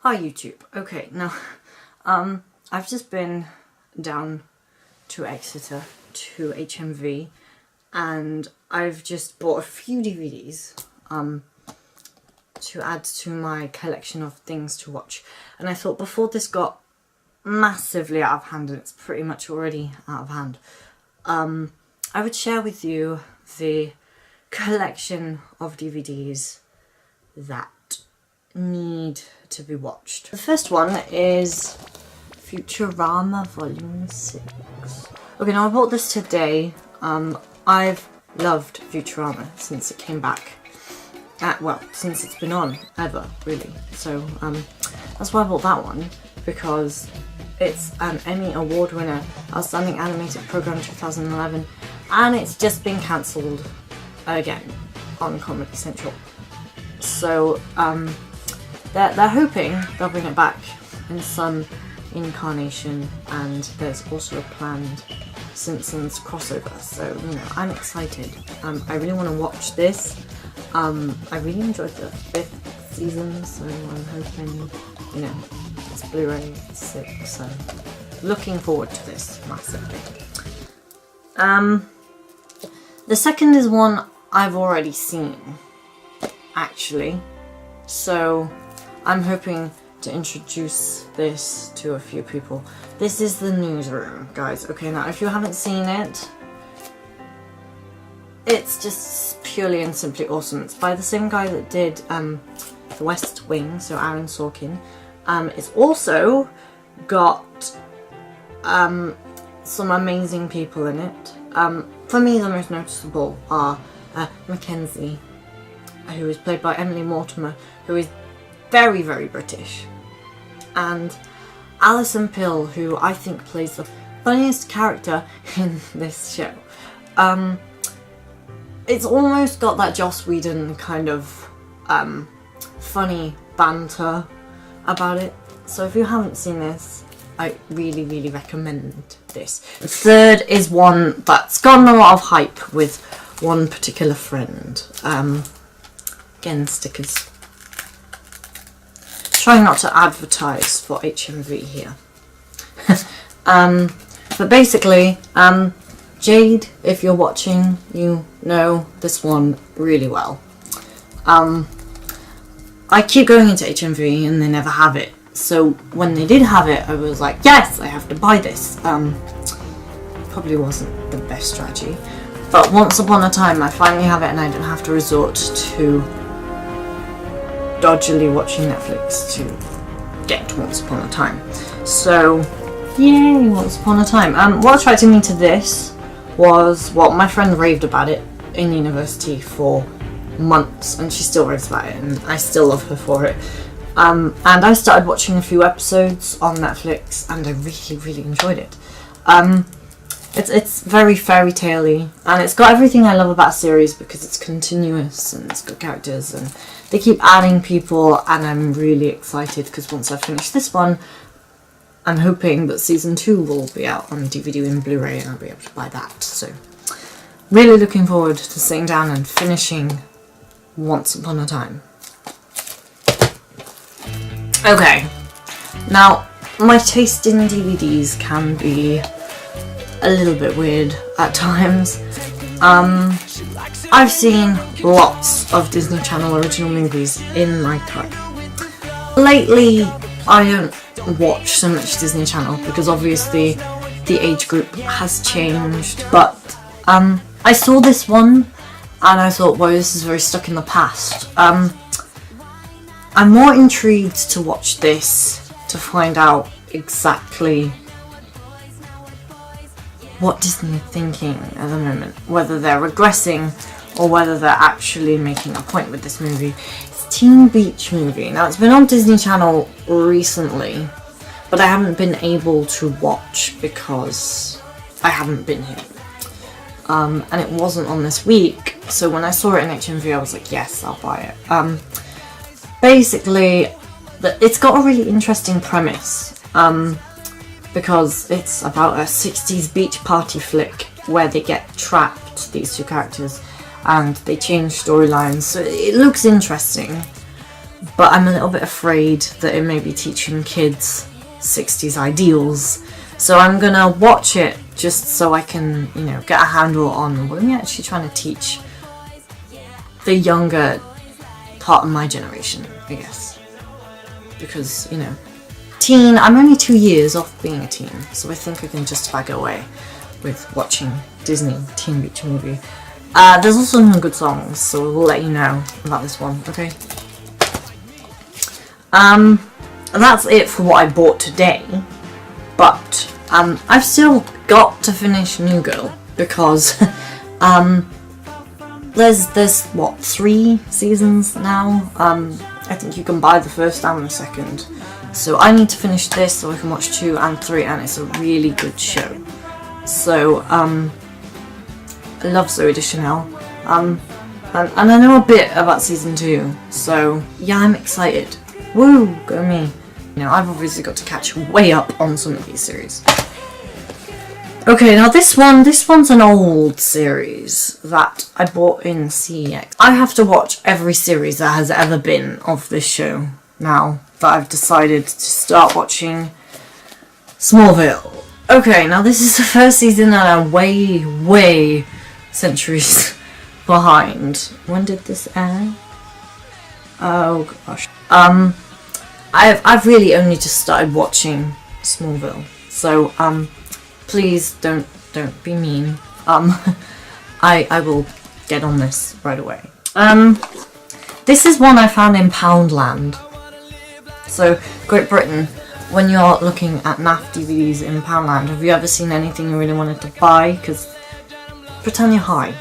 Hi YouTube. Okay, now I've just been down to Exeter to HMV and I've just bought a few DVDs to add to my collection of things to watch, and I thought before this got massively out of hand, and it's pretty much already out of hand, I would share with you the collection of DVDs that need to be watched. The first one is Futurama Volume 6. Okay, now I bought this today. I've loved Futurama since it came back. Well, since it's been on, ever, really. So, that's why I bought that one, because it's an Emmy Award winner, Outstanding Animated Program 2011, and it's just been cancelled again on Comedy Central. So, they're hoping they'll bring it back in some incarnation, and there's also a planned Simpsons crossover, so, you know, I'm excited. I really want to watch this. I really enjoyed the 5th season, so I'm hoping, you know, it's Blu-ray 6, so looking forward to this massively. The second is one I've already seen, actually, so I'm hoping to introduce this to a few people. This is the Newsroom, guys. Okay, now if you haven't seen it, it's just purely and simply awesome. It's by the same guy that did The West Wing, so Aaron Sorkin. It's also got some amazing people in it. For me, the most noticeable are Mackenzie, who is played by Emily Mortimer, who is very, very British, and Alison Pill, who I think plays the funniest character in this show. It's almost got that Joss Whedon kind of funny banter about it. So if you haven't seen this, I really, really recommend this. The third is one that's gotten a lot of hype with one particular friend. Again, stickers. Trying not to advertise for HMV here. But basically, Jade, if you're watching, you know this one really well. I keep going into HMV and they never have it. So when they did have it, I was like, yes, I have to buy this. Probably wasn't the best strategy. But once upon a time, I finally have it and I don't have to resort to dodgily watching Netflix to get Once Upon a Time. So, yay, Once Upon a Time. What attracted me to this was, well, my friend raved about it in university for months, and she still raves about it, and I still love her for it. And I started watching a few episodes on Netflix, and I really, really enjoyed it. It's very fairy tale-y, and it's got everything I love about a series because it's continuous and it's got characters, and they keep adding people, and I'm really excited because once I finish this one, I'm hoping that season 2 will be out on DVD and Blu-ray and I'll be able to buy that. So, really looking forward to sitting down and finishing Once Upon a Time. Okay, now my taste in DVDs can be a little bit weird at times. I've seen lots of Disney Channel original movies in my time. Lately, I don't watch so much Disney Channel because obviously the age group has changed, but I saw this one and I thought, wow, this is very stuck in the past. I'm more intrigued to watch this to find out exactly what Disney are thinking at the moment, whether they're regressing or whether they're actually making a point with this movie. It's Teen Beach Movie. Now, it's been on Disney Channel recently, but I haven't been able to watch because I haven't been here. And it wasn't on this week, so when I saw it in HMV, I was like, yes, I'll buy it. Basically, it's got a really interesting premise, because it's about a 60s beach party flick where they get trapped, these two characters, and they change storylines, so it looks interesting. but I'm a little bit afraid that it may be teaching kids 60s ideals. So I'm gonna watch it just so I can, you know, get a handle on what I'm actually trying to teach the younger part of my generation, I guess. Because, you know, teen, I'm only 2 years off being a teen, so I think I can justify go away with watching Disney Teen Beach Movie. There's also some good songs, so we'll let you know about this one, okay? That's it for what I bought today, but I've still got to finish New Girl, because there's what, 3 seasons now? I think you can buy the first and the second, so I need to finish this so I can watch 2 and 3, and it's a really good show. So I love Zooey Deschanel, and I know a bit about season 2, so yeah, I'm excited. Woo, go me. You know, I've obviously got to catch way up on some of these series. Okay, now this one's an old series that I bought in CEX. I have to watch every series that has ever been of this show now that I've decided to start watching Smallville. Okay, now this is the first season and I'm way centuries behind. When did this air? Oh gosh. I've really only just started watching Smallville, so please don't be mean. I will get on this right away. This is one I found in Poundland. So Great Britain, when you're looking at NAF DVDs in Poundland, have you ever seen anything you really wanted to buy? Because Britannia High,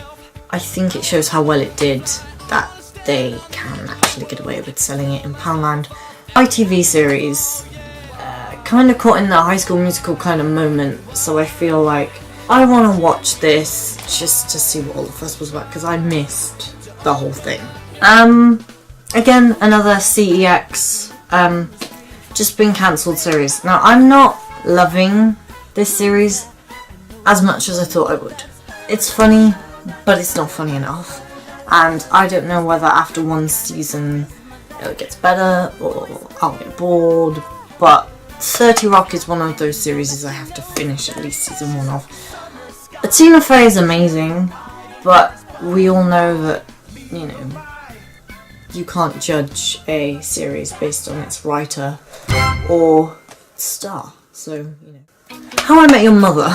I think it shows how well it did that they can actually get away with selling it in Poundland. ITV series, kind of caught in that High School Musical kind of moment, so I feel like I want to watch this just to see what all the fuss was about, because I missed the whole thing. Again, another CEX, just been cancelled series. Now, I'm not loving this series as much as I thought I would. It's funny, but it's not funny enough, and I don't know whether after one season it gets better or I'll get bored, but 30 Rock is one of those series I have to finish at least season 1 of. Tina Fey is amazing, but we all know that, you know, you can't judge a series based on its writer or star, so, you know. How I Met Your Mother.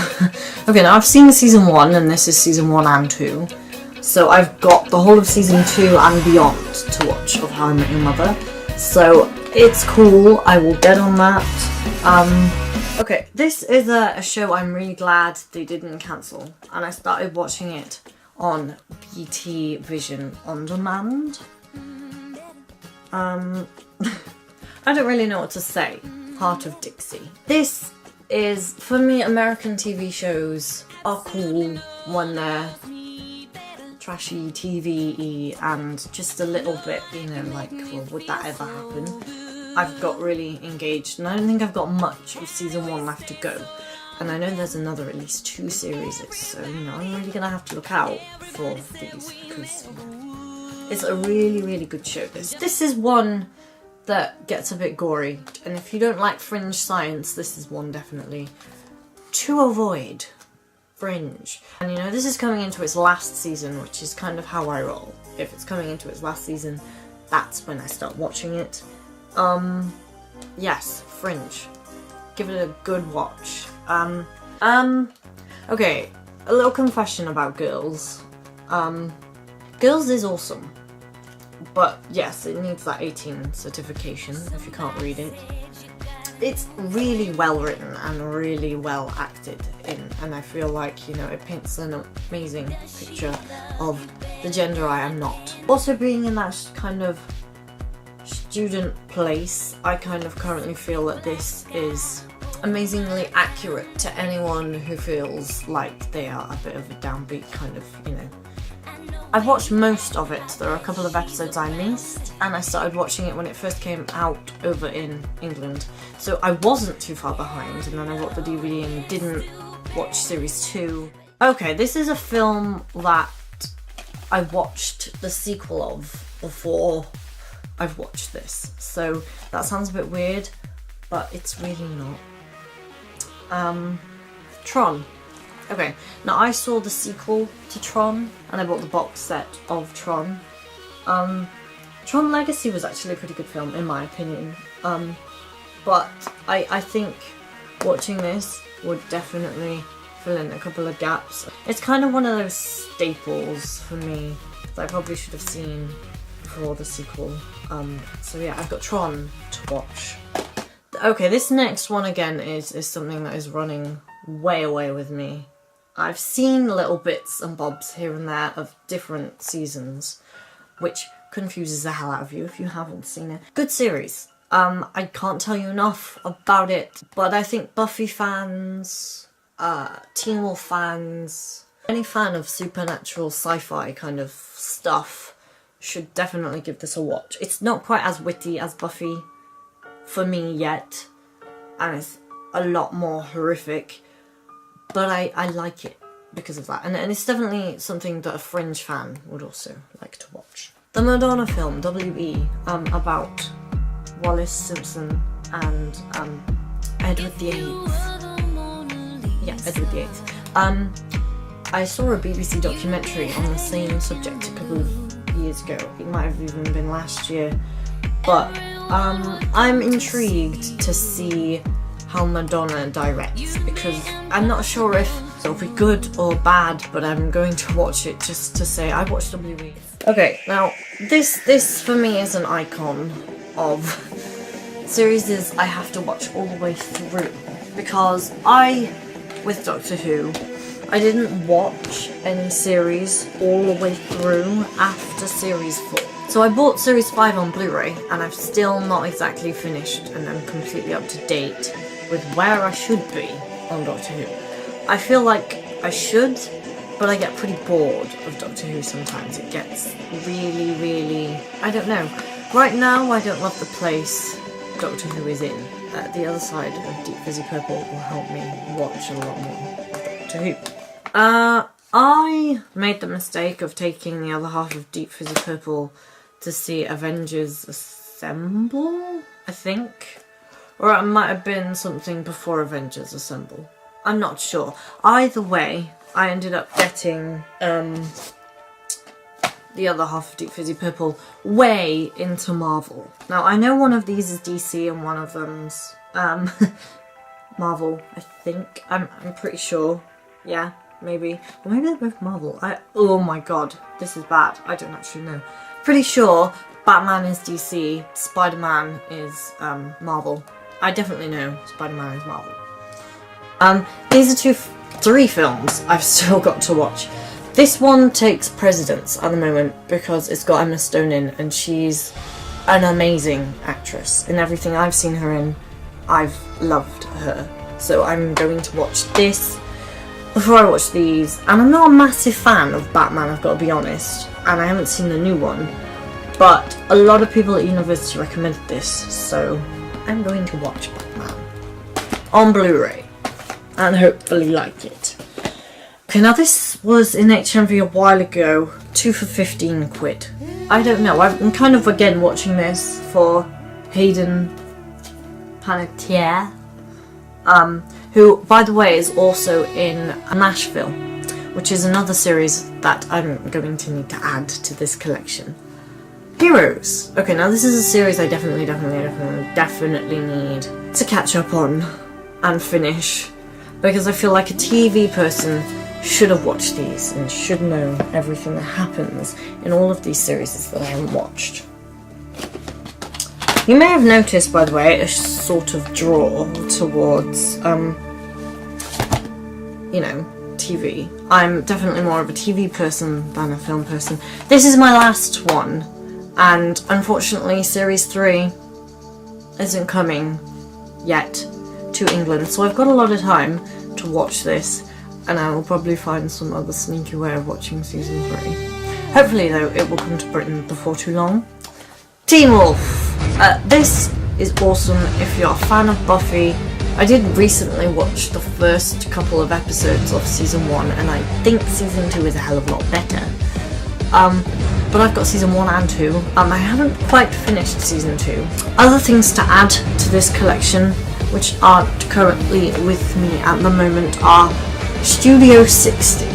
Okay, now I've seen season 1, and this is season 1 and 2. So I've got the whole of season 2 and beyond to watch of How I Met Your Mother. So it's cool, I will get on that. Okay, this is a show I'm really glad they didn't cancel. And I started watching it on BT Vision On Demand. I don't really know what to say. Hart of Dixie. This is, for me, American TV shows are cool when they're trashy, TV-y, and just a little bit, you know, like, well, would that ever happen? I've got really engaged, and I don't think I've got much of season 1 left to go. And I know there's another at least 2 series, so, you know, I'm really gonna have to look out for these, because, you know, it's a really good show, this. This is one that gets a bit gory, and if you don't like fringe science, this is one definitely to avoid. Fringe. And you know, this is coming into its last season, which is kind of how I roll. If it's coming into its last season, that's when I start watching it. Yes, Fringe. Give it a good watch. Okay, a little confession about Girls. Girls is awesome. But yes, it needs that 18 certification if you can't read it. It's really well written and really well acted in, and I feel like, you know, it paints an amazing picture of the gender I am not. Also, being in that kind of student place, I kind of currently feel that this is amazingly accurate to anyone who feels like they are a bit of a downbeat kind of, you know. I've watched most of it. There are a couple of episodes I missed, and I started watching it when it first came out over in England. So I wasn't too far behind, and then I got the DVD and didn't watch series 2. Okay, this is a film that I watched the sequel of before I've watched this. So that sounds a bit weird, but it's really not. Tron. Okay, now I saw the sequel to Tron, and I bought the box set of Tron. Tron Legacy was actually a pretty good film, in my opinion. But I think watching this would definitely fill in a couple of gaps. It's kind of one of those staples for me that I probably should have seen before the sequel. So yeah, I've got Tron to watch. Okay, this next one again is something that is running way away with me. I've seen little bits and bobs here and there of different seasons, which confuses the hell out of you if you haven't seen it. Good series. I can't tell you enough about it, but I think Buffy fans, Teen Wolf fans, any fan of supernatural sci-fi kind of stuff should definitely give this a watch. It's not quite as witty as Buffy for me yet, and it's a lot more horrific, but I like it because of that, and it's definitely something that a Fringe fan would also like to watch. The Madonna film, W.E., about Wallace Simpson and Edward VIII. Yeah, Edward VIII. I saw a BBC documentary on the same subject a couple of years ago. It might have even been last year. But I'm intrigued to see how Madonna directs, because I'm not sure if it'll be good or bad, but I'm going to watch it just to say I watched W.E. Okay, now this for me is an icon of series I have to watch all the way through, because with Doctor Who, I didn't watch any series all the way through after series 4. So I bought series 5 on Blu-ray, and I've still not exactly finished and I'm completely up to date with where I should be on Doctor Who. I feel like I should, but I get pretty bored of Doctor Who sometimes. It gets really, really, I don't know. Right now I don't love the place Doctor Who is in. The other side of Deep Fizzy Purple will help me watch a lot more of Doctor Who. I made the mistake of taking the other half of Deep Fizzy Purple to see Avengers Assemble, I think. Or it might have been something before Avengers Assemble. I'm not sure. Either way, I ended up getting the other half of Deep Fizzy Purple way into Marvel. Now, I know one of these is DC and one of them's Marvel, I think. I'm pretty sure. Yeah, maybe. Or maybe they're both Marvel. Oh my god, this is bad. I don't actually know. Pretty sure Batman is DC, Spider-Man is Marvel. I definitely know Spider-Man is Marvel. These are three films I've still got to watch. This one takes precedence at the moment because it's got Emma Stone in, and she's an amazing actress. In everything I've seen her in, I've loved her. So I'm going to watch this before I watch these. And I'm not a massive fan of Batman, I've got to be honest, and I haven't seen the new one. But a lot of people at university recommended this, so I'm going to watch Batman on Blu-ray and hopefully like it. Okay, now this was in HMV a while ago, 2 for 15 quid. I don't know, I'm kind of again watching this for Hayden Panettiere, who, by the way, is also in Nashville, which is another series that I'm going to need to add to this collection. Heroes. Okay, now this is a series I definitely need to catch up on and finish, because I feel like a TV person should have watched these and should know everything that happens in all of these series that I haven't watched. You may have noticed, by the way, a sort of draw towards, you know, TV. I'm definitely more of a TV person than a film person. This is my last one, and unfortunately series 3 isn't coming yet to England, so I've got a lot of time to watch this, and I will probably find some other sneaky way of watching season 3. Hopefully though it will come to Britain before too long. Teen Wolf! This is awesome if you're a fan of Buffy. I did recently watch the first couple of episodes of season 1, and I think season 2 is a hell of a lot better. But I've got season 1 and 2. I haven't quite finished season 2. Other things to add to this collection, which aren't currently with me at the moment, are Studio 60.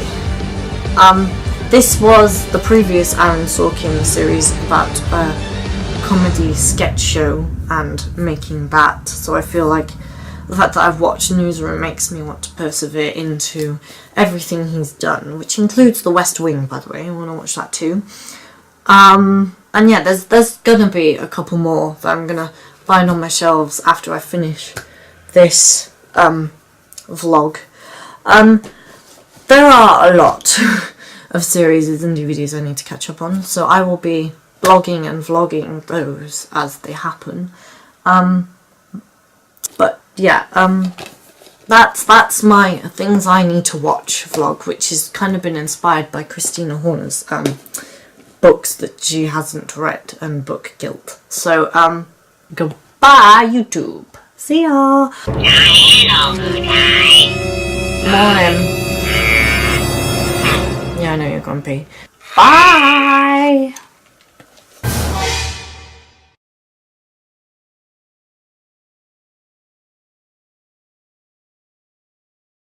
This was the previous Aaron Sorkin series about a comedy sketch show and making that, so I feel like the fact that I've watched Newsroom makes me want to persevere into everything he's done, which includes The West Wing, by the way. I want to watch that too. And yeah, there's gonna be a couple more that I'm gonna find on my shelves after I finish this vlog. There are a lot of series and DVDs I need to catch up on, so I will be blogging and vlogging those as they happen. But yeah, that's my things I need to watch vlog, which has kind of been inspired by Christina Horner's books that she hasn't read and book guilt. So goodbye YouTube. See ya. Morning. Yeah, I know you're grumpy. Bye.